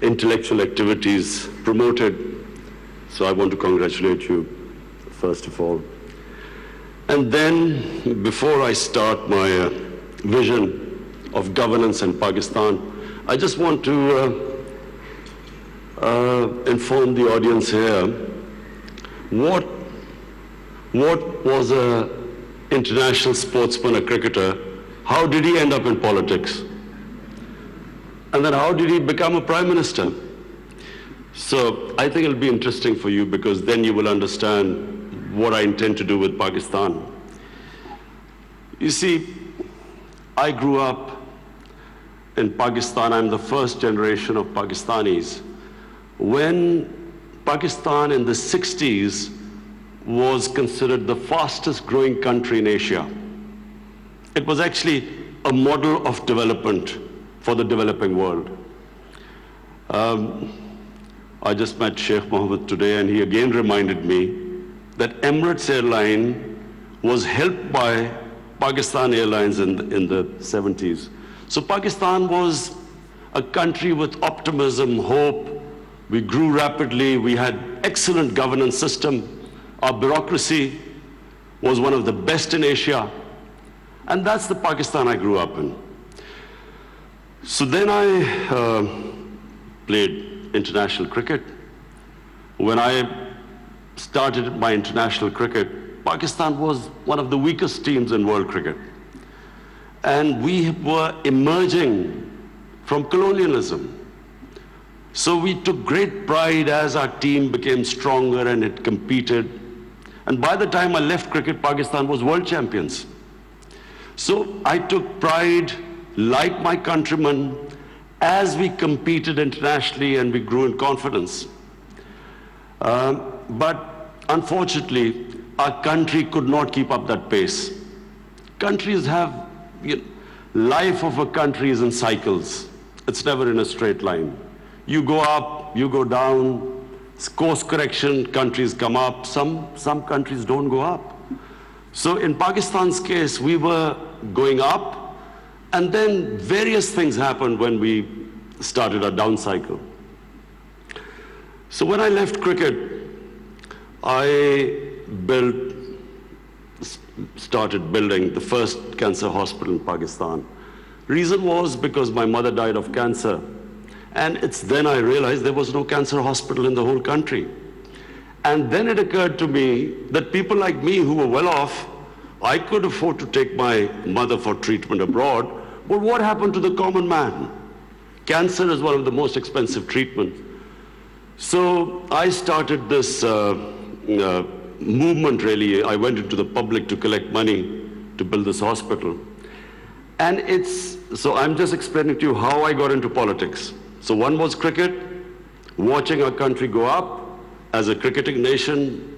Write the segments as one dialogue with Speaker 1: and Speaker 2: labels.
Speaker 1: intellectual activities promoted. So I want to congratulate you, first of all. And then, before I start my vision of governance in Pakistan, I just want to inform the audience here what was a international sportsman, a cricketer, how did he end up in politics? And then how did he become a prime minister? So I think it'll be interesting for you, because then you will understand what I intend to do with Pakistan. You see, I grew up in Pakistan. I'm the first generation of Pakistanis. When Pakistan in the 60s was considered the fastest growing country in Asia. It was actually a model of development for the developing world. I just met Sheikh Mohammed today, and he again reminded me that Emirates Airline was helped by Pakistan Airlines in the 70s. So Pakistan was a country with optimism, hope. We grew rapidly. We had excellent governance system. Our bureaucracy was one of the best in Asia. And that's the Pakistan I grew up in. So then I played international cricket. When I started my international cricket, Pakistan was one of the weakest teams in world cricket. And we were emerging from colonialism. So we took great pride as our team became stronger and it competed. And by the time I left cricket, Pakistan was world champions. So I took pride, like my countrymen, as we competed internationally and we grew in confidence. But unfortunately, our country could not keep up that pace. Countries have, life of a country is in cycles. It's never in a straight line. You go up, you go down, course correction, countries come up, some countries don't go up. So in Pakistan's case, we were going up, and then various things happened when we started our down cycle. So when I left cricket, I started building the first cancer hospital in Pakistan. Reason was because my mother died of cancer. And it's then I realized there was no cancer hospital in the whole country. And then it occurred to me that people like me who were well off, I could afford to take my mother for treatment abroad, but what happened to the common man? Cancer is one of the most expensive treatments. So I started this movement, really. I went into the public to collect money to build this hospital. And so I'm just explaining to you how I got into politics. So one was cricket, watching our country go up as a cricketing nation,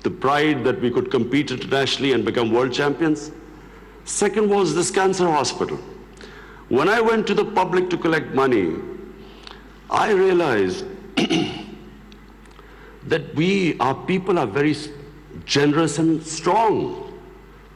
Speaker 1: the pride that we could compete internationally and become world champions. Second was this cancer hospital. When I went to the public to collect money, I realized that our people are very generous and strong.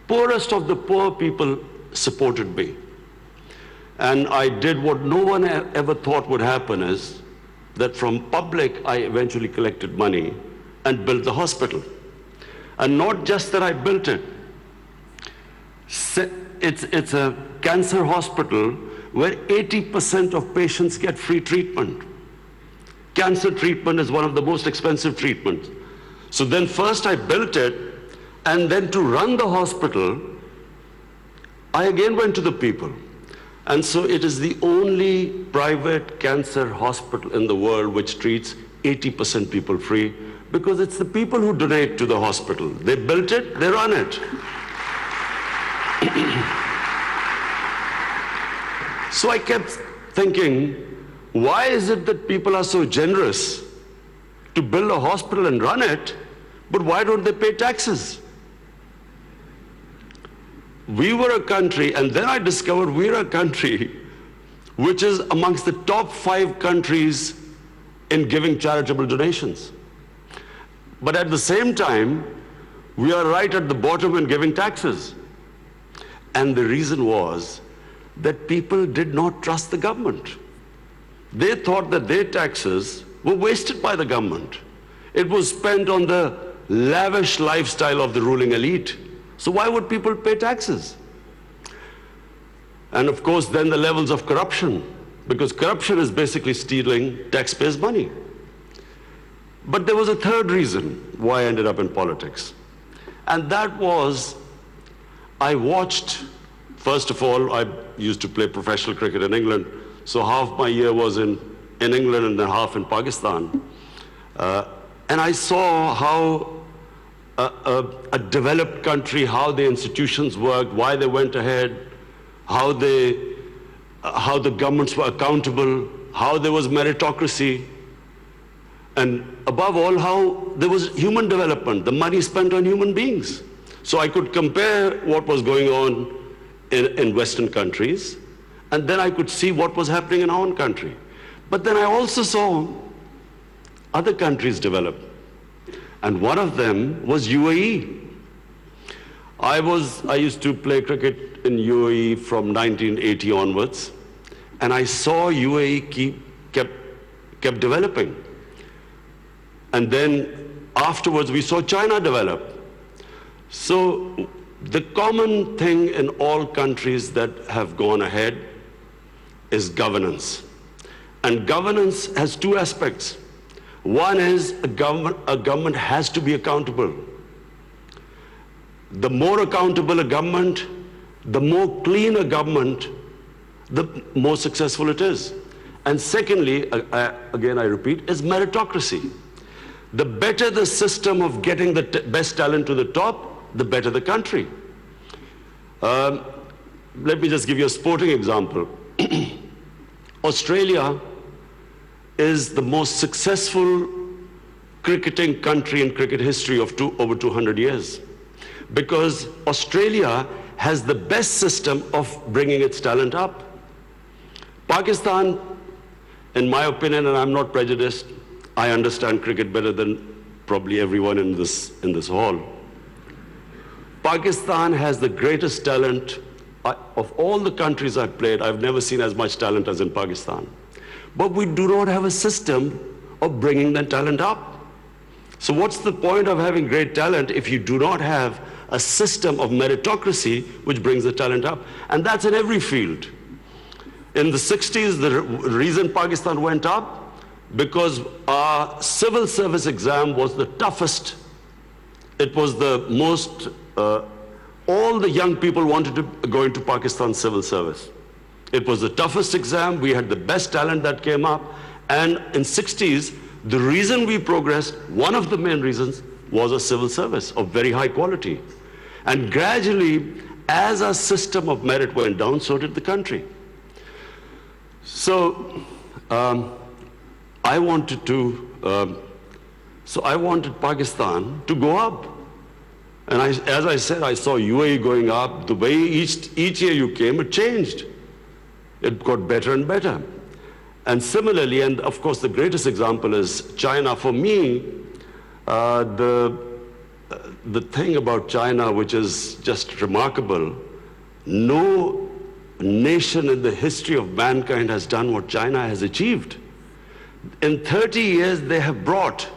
Speaker 1: Poorest of the poor people supported me. And I did what no one ever thought would happen, is that from public, I eventually collected money and built the hospital. And not just that I built it. It's a cancer hospital where 80% of patients get free treatment. Cancer treatment is one of the most expensive treatments. So then first I built it, and then to run the hospital, I again went to the people. And so it is the only private cancer hospital in the world which treats 80% people free, because it's the people who donate to the hospital. They built it, they run it. So I kept thinking, why is it that people are so generous to build a hospital and run it, but why don't they pay taxes? We were a country, and then I discovered we're a country which is amongst the top 5 countries in giving charitable donations. But at the same time, we are right at the bottom in giving taxes. And the reason was that people did not trust the government. They thought that their taxes were wasted by the government. It was spent on the lavish lifestyle of the ruling elite. So why would people pay taxes? And of course, then the levels of corruption, because corruption is basically stealing taxpayers' money. But there was a third reason why I ended up in politics. And that was, I watched, first of all, I used to play professional cricket in England, so half my year was in England and then half in Pakistan. And I saw how a developed country, how the institutions worked, why they went ahead, how the governments were accountable, how there was meritocracy, and above all, how there was human development, the money spent on human beings. So I could compare what was going on in Western countries, and then I could see what was happening in our own country. But then I also saw other countries develop, and one of them was UAE. I used to play cricket in UAE from 1980 onwards, and I saw UAE kept developing. And then afterwards we saw China develop. So the common thing in all countries that have gone ahead is governance. And governance has two aspects. One is a government has to be accountable. The more accountable a government, the more clean a government, the more successful it is. And secondly, again I repeat, is meritocracy. The better the system of getting the best talent to the top, the better the country. Let me just give you a sporting example. Australia is the most successful cricketing country in cricket history of over 200 years. Because Australia has the best system of bringing its talent up. Pakistan, in my opinion, and I'm not prejudiced, I understand cricket better than probably everyone in this hall. Pakistan has the greatest talent. Of all the countries I've played, I've never seen as much talent as in Pakistan. But we do not have a system of bringing that talent up. So what's the point of having great talent if you do not have a system of meritocracy which brings the talent up? And that's in every field. In the 60s, the reason Pakistan went up, because our civil service exam was the toughest. It was the most, all the young people wanted to go into Pakistan civil service. It was the toughest exam, we had the best talent that came up, and in 60s, the reason we progressed, one of the main reasons, was a civil service of very high quality. And gradually, as our system of merit went down, so did the country. So, I wanted Pakistan to go up. And as I said, I saw UAE going up. The way each year you came, it changed. It got better and better. And similarly, and of course the greatest example is China. For me, the thing about China which is just remarkable, no nation in the history of mankind has done what China has achieved. In 30 years, they have brought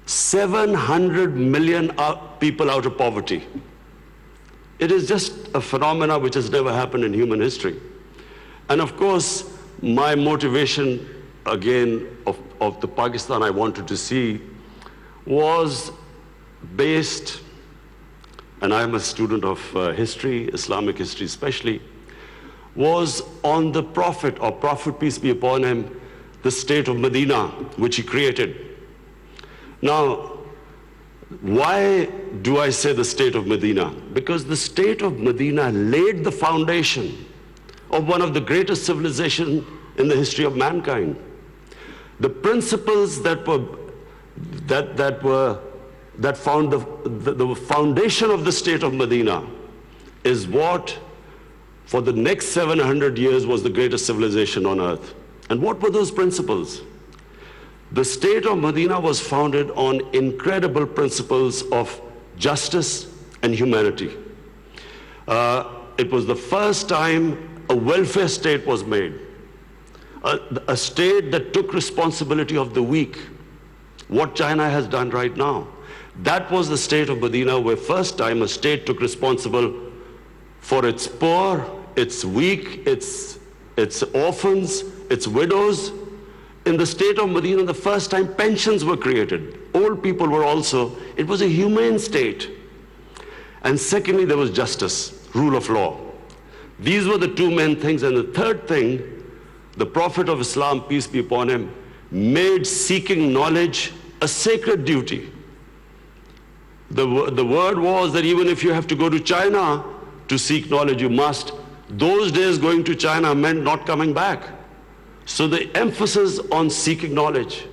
Speaker 1: 700 million people out of poverty. It is just a phenomena which has never happened in human history. And of course, my motivation, again, of the Pakistan I wanted to see was based, and I am a student of history, Islamic history especially, was on the Prophet, or Prophet, peace be upon him, the state of Medina, which he created. Now, why do I say the state of Medina? Because the state of Medina laid the foundation of one of the greatest civilizations in the history of mankind. The principles that found the foundation of the state of Medina is what, for the next 700 years, was the greatest civilization on earth. And what were those principles? The state of Medina was founded on incredible principles of justice and humanity. It was the first time a welfare state was made. a state that took responsibility of the weak, what China has done right now. That was the state of Medina, where first time a state took responsible for its poor, its weak, its orphans, its widows. In the state of Medina, the first time pensions were created. Old people were also, it was a humane state. And secondly, there was justice, rule of law. These were the two main things. And the third thing, the Prophet of Islam, peace be upon him, made seeking knowledge a sacred duty. The word was that even if you have to go to China to seek knowledge, you must. Those days going to China meant not coming back. So the emphasis on seeking knowledge.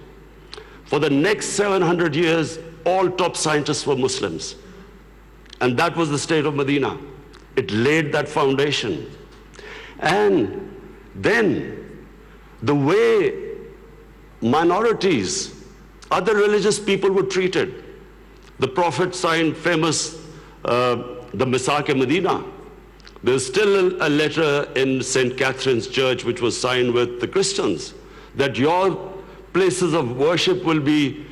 Speaker 1: For the next 700 years, all top scientists were Muslims. And that was the state of Medina. It laid that foundation. And then the way minorities, other religious people were treated. The Prophet signed famous, the Misaq-e-Medina. There's still a letter in St. Catherine's Church which was signed with the Christians, that your places of worship will be,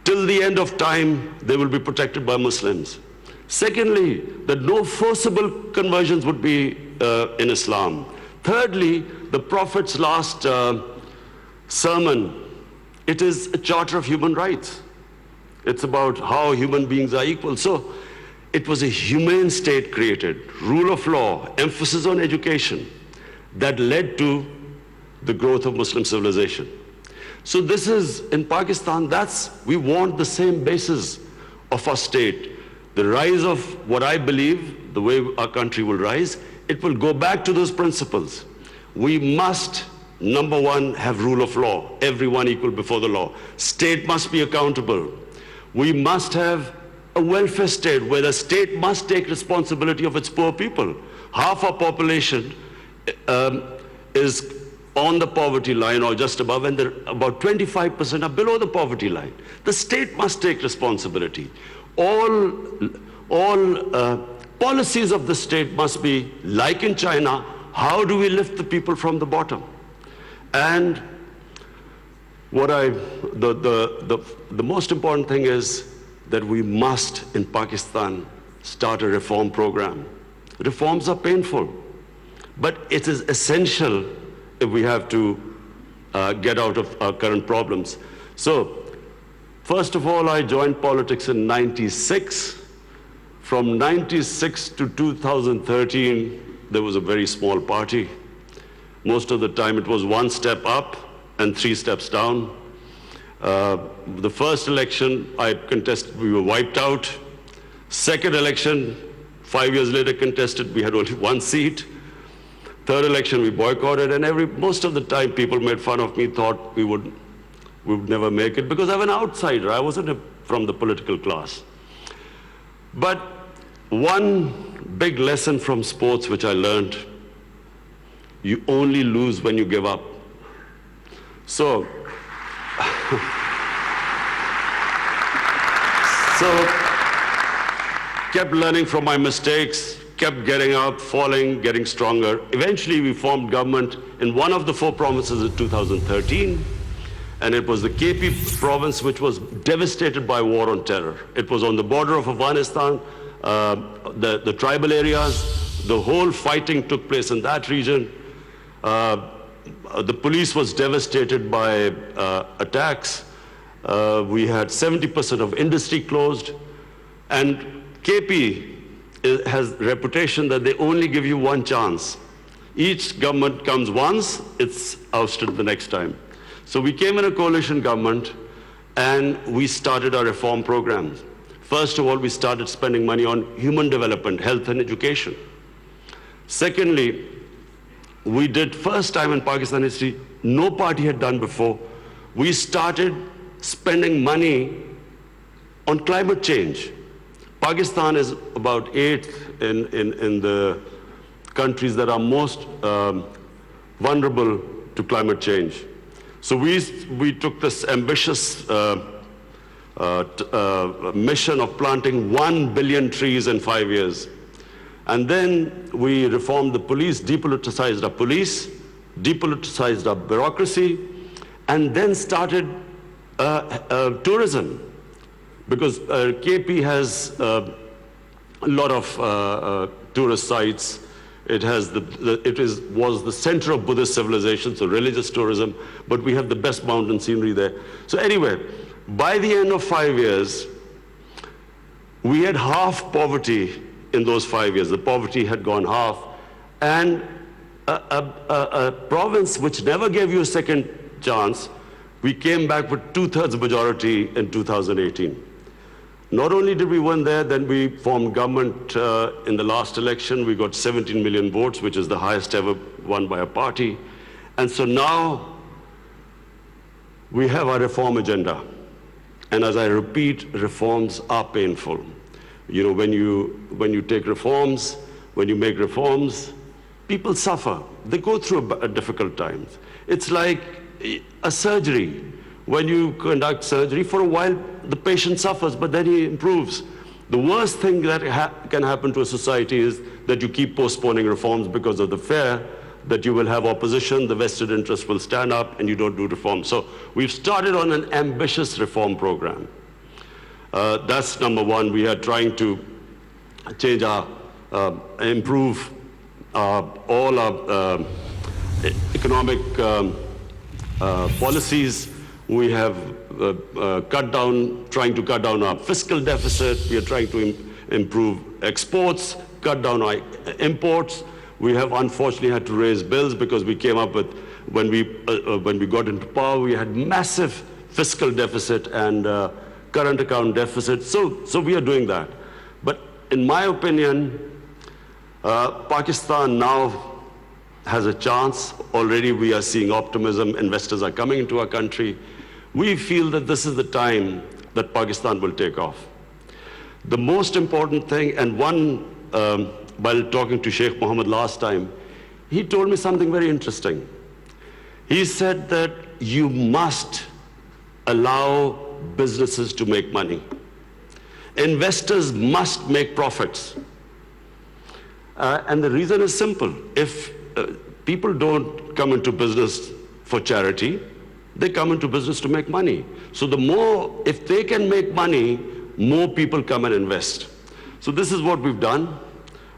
Speaker 1: till the end of time, they will be protected by Muslims. Secondly, that no forcible conversions would be in Islam. Thirdly, the Prophet's last sermon, it is a charter of human rights. It's about how human beings are equal. So it was a humane state created, rule of law, emphasis on education, that led to the growth of Muslim civilization. So this is, in Pakistan, we want the same basis of our state. The rise of what I believe, the way our country will rise, it will go back to those principles. We must, number one, have rule of law, everyone equal before the law. State must be accountable. We must have a welfare state where the state must take responsibility of its poor people. Half our population is on the poverty line or just above, and about 25% are below the poverty line. The state must take responsibility. All policies of the state must be like in China. How do we lift the people from the bottom? And the most important thing is that we must, in Pakistan, start a reform program. Reforms are painful, but it is essential if we have to get out of our current problems. So, first of all, I joined politics in '96. From '96 to 2013, there was a very small party. Most of the time, it was one step up and 3 steps down. The first election I contested, we were wiped out. Second election, 5 years later contested, we had only 1 seat. Third election, we boycotted, and most of the time people made fun of me, thought we would never make it, because I'm an outsider. I wasn't from the political class. But one big lesson from sports which I learned, you only lose when you give up. So kept learning from my mistakes, kept getting up, falling, getting stronger. Eventually we formed government in one of the 4 provinces in 2013, and it was the KP province which was devastated by war on terror. It was on the border of Afghanistan, the tribal areas, the whole fighting took place in that region. The police was devastated by attacks. We had 70% of industry closed, and KP has a reputation that they only give you 1 chance. Each government comes once, it's ousted the next time. So we came in a coalition government, and we started our reform programs. First of all, we started spending money on human development, health and education. Secondly, we did, first time in Pakistan history, no party had done before, we started spending money on climate change. Pakistan is about 8th in the countries that are most vulnerable to climate change. So we took this ambitious mission of planting 1 billion trees in 5 years. And then we reformed the police, depoliticized our police, depoliticized our bureaucracy, and then started tourism. Because KP has a lot of tourist sites. It has was the center of Buddhist civilization, so religious tourism, but we have the best mountain scenery there. So anyway, by the end of 5 years, we had half poverty in those 5 years. The poverty had gone half, and a province which never gave you a second chance, we came back with 2/3 majority in 2018. Not only did we win there, then we formed government in the last election. We got 17 million votes, which is the highest ever won by a party. And so now we have a reform agenda. And as I repeat, reforms are painful. You know, when you take reforms, when you make reforms, people suffer. They go through difficult times. It's like a surgery. When you conduct surgery, for a while, the patient suffers, but then he improves. The worst thing that can happen to a society is that you keep postponing reforms because of the fear that you will have opposition, the vested interest will stand up, and you don't do reforms. So we've started on an ambitious reform program. That's number one. We are trying to change improve all our economic policies. We have trying to cut down our fiscal deficit. We are trying to improve exports, cut down our imports. We have unfortunately had to raise bills because we came up with, when we got into power, we had massive fiscal deficit and current account deficit. So we are doing that. But in my opinion, Pakistan now has a chance. Already we are seeing optimism. Investors are coming into our country. We feel that this is the time that Pakistan will take off. The most important thing, and while talking to Sheikh Mohammed last time, he told me something very interesting. He said that you must allow businesses to make money. Investors must make profits. And the reason is simple. If people don't come into business for charity, they come into business to make money. So if they can make money, more people come and invest. So this is what we've done.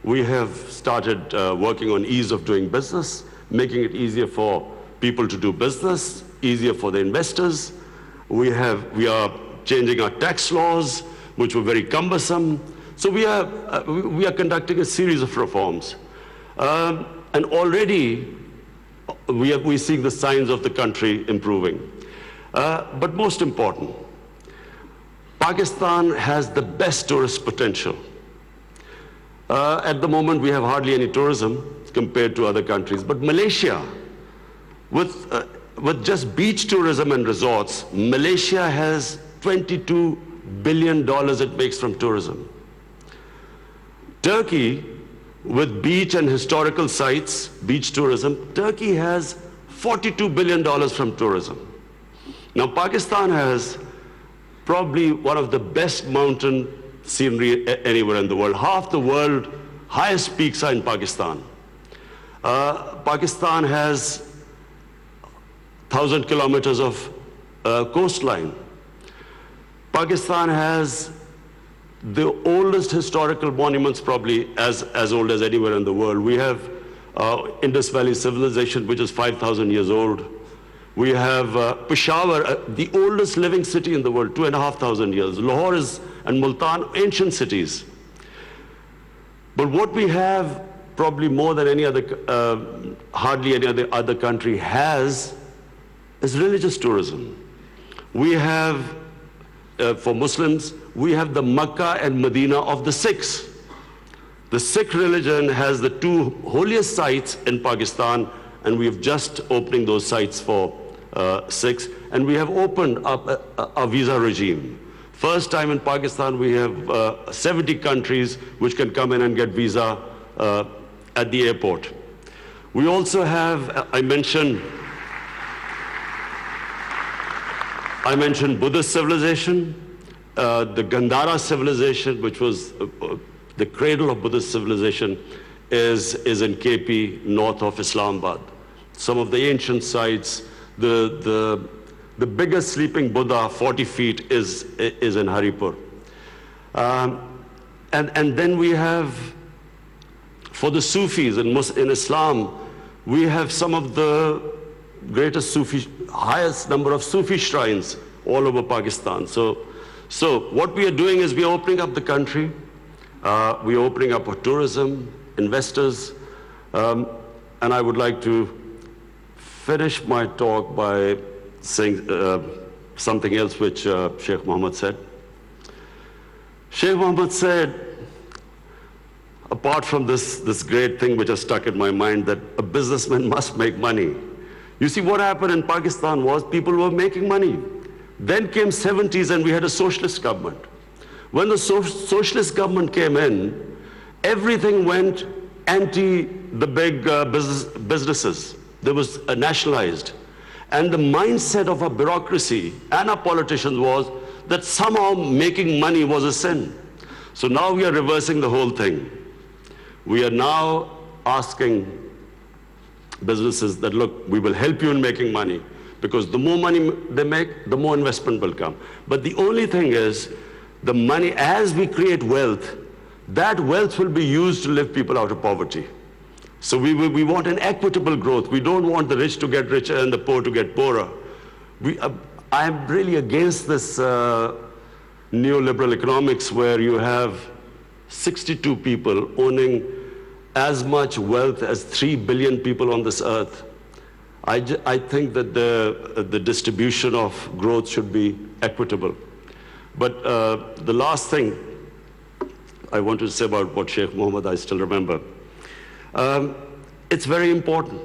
Speaker 1: We have started working on ease of doing business, making it easier for people to do business, easier for the investors. We are changing our tax laws, which were very cumbersome. So we are conducting a series of reforms. And already we're seeing the signs of the country improving. But most important, Pakistan has the best tourist potential. At the moment, we have hardly any tourism compared to other countries. But Malaysia, with just beach tourism and resorts, Malaysia has $22 billion it makes from tourism. Turkey, with beach and historical sites, beach tourism, Turkey has $42 billion from tourism. Now, Pakistan has probably one of the best mountain scenery anywhere in the world. Half the world's highest peaks are in Pakistan. Pakistan has 1,000 kilometers of coastline. Pakistan has the oldest historical monuments, probably as old as anywhere in the world. We have Indus Valley civilization, which is 5,000 years old. We have Peshawar, the oldest living city in the world, 2,500 years. Lahore and Multan, ancient cities. But what we have, probably more than any other, hardly any other country has, is religious tourism. We have, for Muslims, we have the Makkah and Medina of the Sikhs. The Sikh religion has the two holiest sites in Pakistan, and we have just opening those sites for Sikhs. And we have opened up a visa regime. First time in Pakistan, we have 70 countries which can come in and get visa at the airport. We also have, I mentioned Buddhist civilization, the Gandhara civilization, which was the cradle of Buddhist civilization, is in KP, north of Islamabad. some of the ancient sites. The biggest sleeping Buddha, 40 feet, is in Haripur. And then we have, for the Sufis in Islam, we have some of the greatest highest number of Sufi shrines all over Pakistan. So what we are doing is we are opening up the country. We are opening up for tourism, investors, and I would like to finish my talk by saying something else which Sheikh Mohammed said. Sheikh Mohammed said, apart from this great thing which has stuck in my mind, that a businessman must make money. You see, what happened in Pakistan was people were making money. Then came 70s and we had a socialist government. When the socialist government came in, everything went anti the big businesses. There was nationalized. And the mindset of our bureaucracy and our politicians was that somehow making money was a sin. So now we are reversing the whole thing. We are now asking businesses that, look, we will help you in making money, because the more money they make, the more investment will come. But the only thing is, the money, as we create wealth, that wealth will be used to lift people out of poverty. So we want an equitable growth. We don't want the rich to get richer and the poor to get poorer. I am really against this neoliberal economics where you have 62 people owning as much wealth as 3 billion people on this earth. I think that the distribution of growth should be equitable. But the last thing I want to say about what Sheikh Mohammed, I still remember. It's very important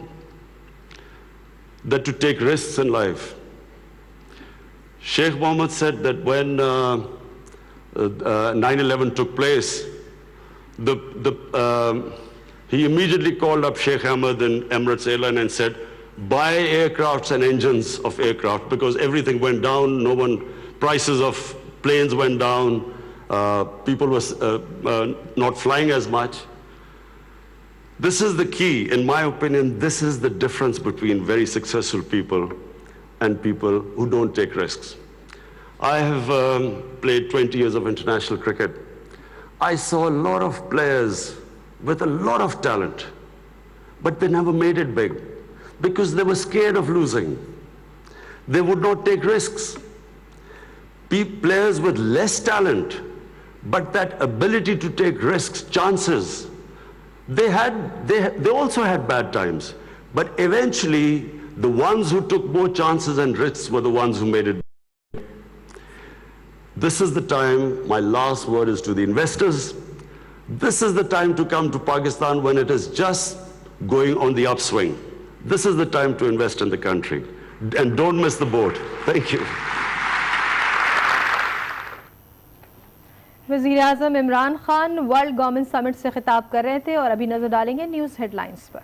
Speaker 1: that to take risks in life. Sheikh Mohammed said that when 9/11 took place, he immediately called up Sheikh Ahmed and Emirates Airline and said, buy aircrafts and engines of aircraft, because everything went down. Prices of planes went down. People were not flying as much. This is the key, in my opinion. This is the difference between very successful people and people who don't take risks. I have played 20 years of international cricket. I saw a lot of players with a lot of talent, but they never made it big because they were scared of losing. They would not take risks. Players with less talent, but that ability to take risks, chances, they also had bad times, but eventually the ones who took more chances and risks were the ones who made it. This is the time, my last word is to the investors. This is the time to come to Pakistan when it is just going on the upswing. This is the time to invest in the country. And don't miss the boat. Thank you.
Speaker 2: वज़ीर-ए-आज़म Imran Khan world government summit से खिताब कर रहे थे और अभी नजर डालेंगे न्यूज़ हेडलाइंस पर।